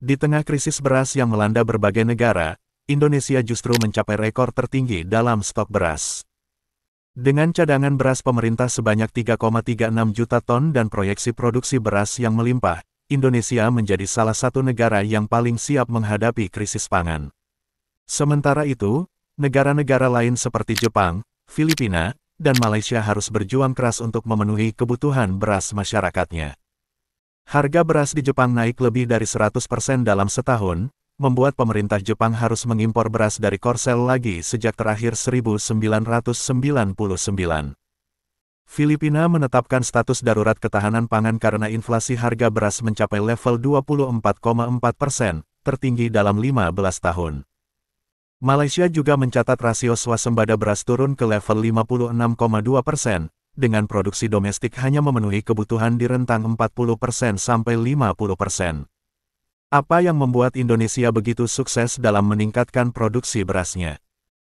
Di tengah krisis beras yang melanda berbagai negara, Indonesia justru mencapai rekor tertinggi dalam stok beras. Dengan cadangan beras pemerintah sebanyak 3,36 juta ton dan proyeksi produksi beras yang melimpah, Indonesia menjadi salah satu negara yang paling siap menghadapi krisis pangan. Sementara itu, negara-negara lain seperti Jepang, Filipina, dan Malaysia harus berjuang keras untuk memenuhi kebutuhan beras masyarakatnya. Harga beras di Jepang naik lebih dari 100% dalam setahun, membuat pemerintah Jepang harus mengimpor beras dari Korsel lagi sejak terakhir 1999. Filipina menetapkan status darurat ketahanan pangan karena inflasi harga beras mencapai level 24,4%, tertinggi dalam 15 tahun. Malaysia juga mencatat rasio swasembada beras turun ke level 56,2%, dengan produksi domestik hanya memenuhi kebutuhan di rentang 40% sampai 50%. Apa yang membuat Indonesia begitu sukses dalam meningkatkan produksi berasnya?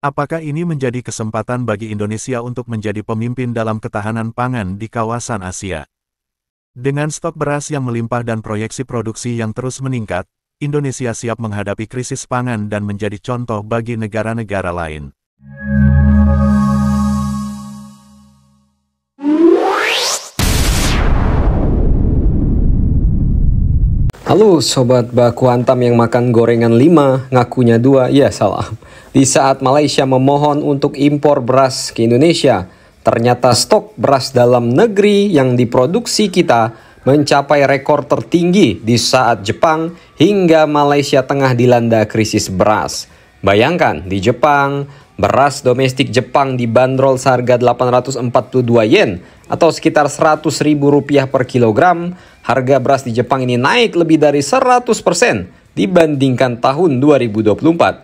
Apakah ini menjadi kesempatan bagi Indonesia untuk menjadi pemimpin dalam ketahanan pangan di kawasan Asia? Dengan stok beras yang melimpah dan proyeksi produksi yang terus meningkat, Indonesia siap menghadapi krisis pangan dan menjadi contoh bagi negara-negara lain. Halo Sobat Baku Hantam yang makan gorengan 5, ngakunya 2, ya salah. Di saat Malaysia memohon untuk impor beras ke Indonesia, ternyata stok beras dalam negeri yang diproduksi kita mencapai rekor tertinggi di saat Jepang hingga Malaysia tengah dilanda krisis beras. Bayangkan, di Jepang, beras domestik Jepang dibanderol seharga 842 yen atau sekitar Rp100.000 per kilogram. Harga beras di Jepang ini naik lebih dari 100% dibandingkan tahun 2024.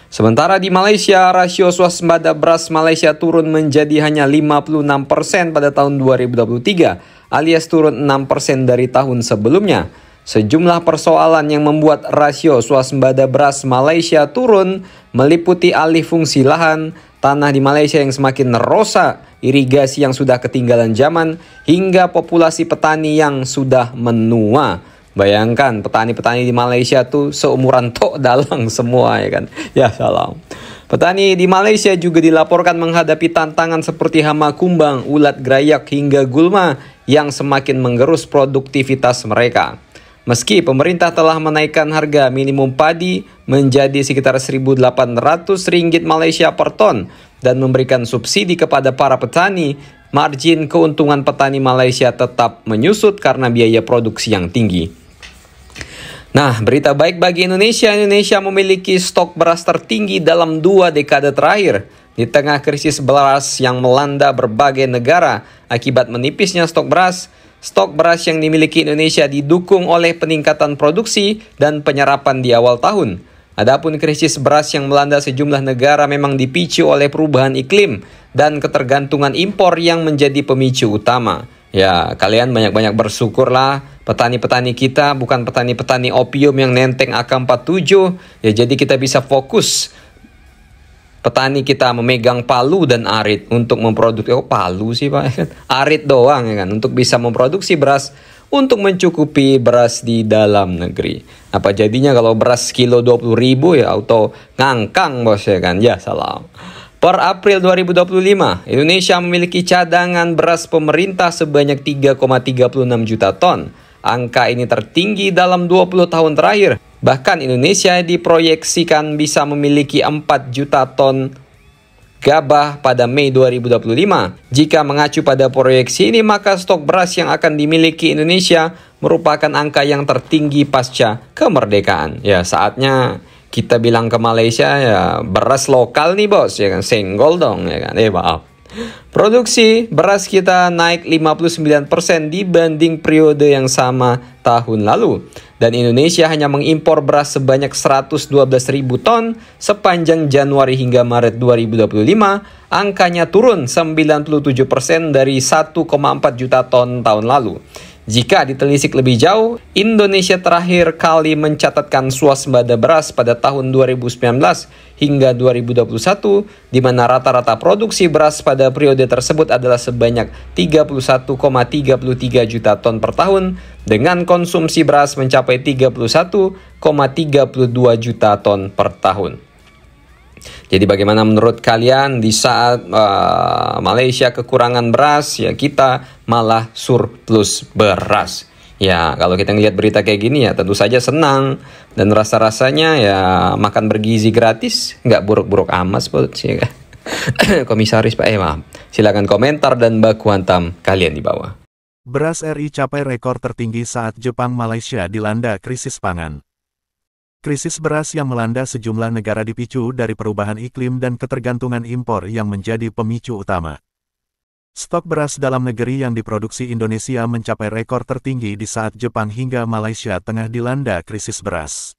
Sementara di Malaysia, rasio swasembada beras Malaysia turun menjadi hanya 56% pada tahun 2023, alias turun 6% dari tahun sebelumnya. Sejumlah persoalan yang membuat rasio swasembada beras Malaysia turun meliputi alih fungsi lahan, tanah di Malaysia yang semakin rusak, irigasi yang sudah ketinggalan zaman, hingga populasi petani yang sudah menua. Bayangkan, petani-petani di Malaysia tuh seumuran Tok Dalang semua, ya kan? Ya salam. Petani di Malaysia juga dilaporkan menghadapi tantangan seperti hama kumbang, ulat gerayak, hingga gulma yang semakin menggerus produktivitas mereka. Meski pemerintah telah menaikkan harga minimum padi menjadi sekitar Rp1.800 Malaysia per ton dan memberikan subsidi kepada para petani, margin keuntungan petani Malaysia tetap menyusut karena biaya produksi yang tinggi. Nah, berita baik bagi Indonesia. Indonesia memiliki stok beras tertinggi dalam 2 dekade terakhir. Di tengah krisis beras yang melanda berbagai negara akibat menipisnya stok beras yang dimiliki Indonesia didukung oleh peningkatan produksi dan penyerapan di awal tahun. Adapun krisis beras yang melanda sejumlah negara memang dipicu oleh perubahan iklim dan ketergantungan impor yang menjadi pemicu utama. Ya, kalian banyak-banyak bersyukurlah, petani-petani kita bukan petani-petani opium yang nenteng AK-47. Ya, jadi kita bisa fokus. Petani kita memegang palu dan arit untuk memproduksi, palu sih Pak, arit doang ya kan, untuk bisa memproduksi beras untuk mencukupi beras di dalam negeri. Apa jadinya kalau beras kilo 20.000 ya auto ngangkang bos ya kan, ya salam. Per April 2025, Indonesia memiliki cadangan beras pemerintah sebanyak 3,36 juta ton. Angka ini tertinggi dalam 20 tahun terakhir. Bahkan Indonesia diproyeksikan bisa memiliki 4 juta ton gabah pada Mei 2025. Jika mengacu pada proyeksi ini, maka stok beras yang akan dimiliki Indonesia merupakan angka yang tertinggi pasca kemerdekaan. Ya, saatnya kita bilang ke Malaysia, ya beras lokal nih bos, ya kan, senggol dong, ya kan, maaf. Produksi beras kita naik 59% dibanding periode yang sama tahun lalu. Dan Indonesia hanya mengimpor beras sebanyak 112.000 ton sepanjang Januari hingga Maret 2025. Angkanya turun 97% dari 1,4 juta ton tahun lalu. Jika ditelisik lebih jauh, Indonesia terakhir kali mencatatkan swasembada beras pada tahun 2019 hingga 2021, di mana rata-rata produksi beras pada periode tersebut adalah sebanyak 31,33 juta ton per tahun, dengan konsumsi beras mencapai 31,32 juta ton per tahun. Jadi bagaimana menurut kalian di saat Malaysia kekurangan beras, ya kita malah surplus beras. Ya kalau kita ngelihat berita kayak gini ya tentu saja senang, dan rasa-rasanya ya makan bergizi gratis nggak buruk-buruk amat ya kan? Komisaris Pak maaf. Silakan komentar dan baku hantam kalian di bawah. Beras RI capai rekor tertinggi saat Jepang Malaysia dilanda krisis pangan. Krisis beras yang melanda sejumlah negara dipicu dari perubahan iklim dan ketergantungan impor yang menjadi pemicu utama. Stok beras dalam negeri yang diproduksi Indonesia mencapai rekor tertinggi di saat Jepang hingga Malaysia tengah dilanda krisis beras.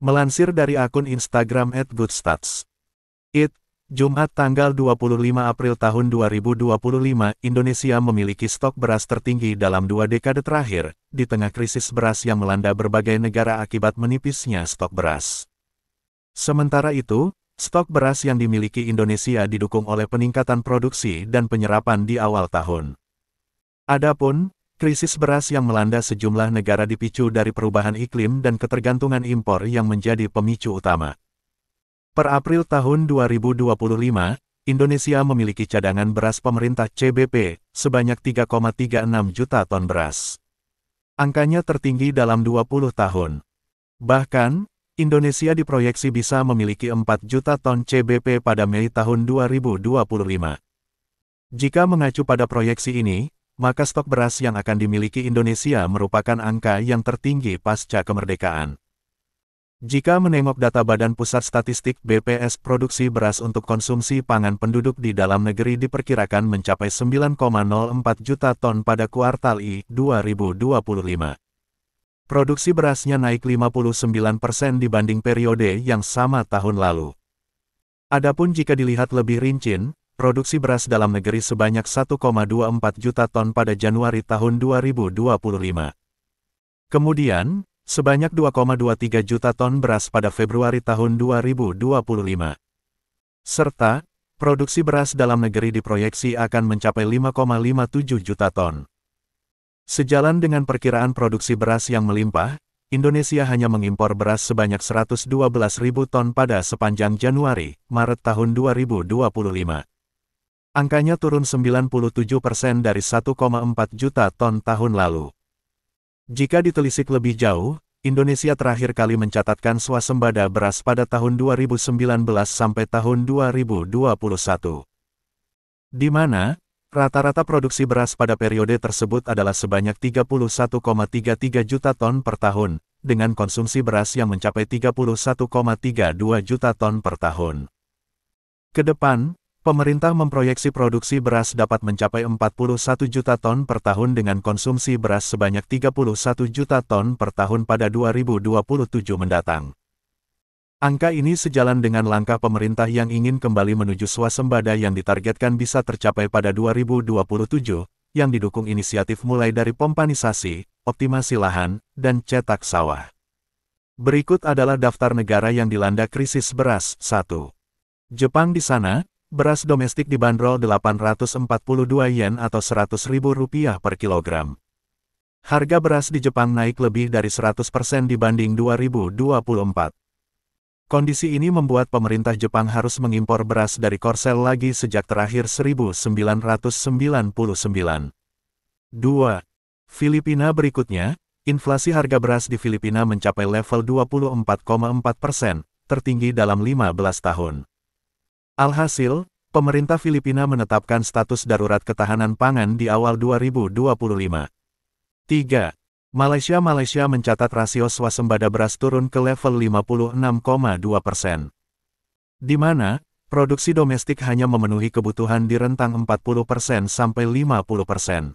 Melansir dari akun Instagram @goodstats. Jumat tanggal 25 April tahun 2025, Indonesia memiliki stok beras tertinggi dalam 2 dekade terakhir, di tengah krisis beras yang melanda berbagai negara akibat menipisnya stok beras. Sementara itu, stok beras yang dimiliki Indonesia didukung oleh peningkatan produksi dan penyerapan di awal tahun. Adapun, krisis beras yang melanda sejumlah negara dipicu dari perubahan iklim dan ketergantungan impor yang menjadi pemicu utama. Per April tahun 2025, Indonesia memiliki cadangan beras pemerintah CBP sebanyak 3,36 juta ton beras. Angkanya tertinggi dalam 20 tahun. Bahkan, Indonesia diproyeksi bisa memiliki 4 juta ton CBP pada Mei tahun 2025. Jika mengacu pada proyeksi ini, maka stok beras yang akan dimiliki Indonesia merupakan angka yang tertinggi pasca kemerdekaan. Jika menengok data Badan Pusat Statistik BPS, produksi beras untuk konsumsi pangan penduduk di dalam negeri diperkirakan mencapai 9,04 juta ton pada kuartal I 2025. Produksi berasnya naik 59% dibanding periode yang sama tahun lalu. Adapun jika dilihat lebih rinci, produksi beras dalam negeri sebanyak 1,24 juta ton pada Januari tahun 2025. Kemudian, sebanyak 2,23 juta ton beras pada Februari tahun 2025. Serta, produksi beras dalam negeri diproyeksi akan mencapai 5,57 juta ton. Sejalan dengan perkiraan produksi beras yang melimpah, Indonesia hanya mengimpor beras sebanyak 112.000 ton pada sepanjang Januari-Maret tahun 2025. Angkanya turun 97% dari 1,4 juta ton tahun lalu. Jika ditelisik lebih jauh, Indonesia terakhir kali mencatatkan swasembada beras pada tahun 2019 sampai tahun 2021. Di mana, rata-rata produksi beras pada periode tersebut adalah sebanyak 31,33 juta ton per tahun, dengan konsumsi beras yang mencapai 31,32 juta ton per tahun. Kedepan, pemerintah memproyeksi produksi beras dapat mencapai 41 juta ton per tahun dengan konsumsi beras sebanyak 31 juta ton per tahun pada 2027 mendatang. Angka ini sejalan dengan langkah pemerintah yang ingin kembali menuju swasembada yang ditargetkan bisa tercapai pada 2027, yang didukung inisiatif mulai dari pompanisasi, optimasi lahan, dan cetak sawah. Berikut adalah daftar negara yang dilanda krisis beras. 1. Jepang. Di sana, beras domestik dibanderol 842 yen atau Rp100.000 per kilogram. Harga beras di Jepang naik lebih dari 100% dibanding 2024. Kondisi ini membuat pemerintah Jepang harus mengimpor beras dari Korsel lagi sejak terakhir 1999. 2. Filipina. Berikutnya, inflasi harga beras di Filipina mencapai level 24,4%, tertinggi dalam 15 tahun. Alhasil, pemerintah Filipina menetapkan status darurat ketahanan pangan di awal 2025. 3. Malaysia mencatat rasio swasembada beras turun ke level 56,2%. Di mana, produksi domestik hanya memenuhi kebutuhan di rentang 40% sampai 50%.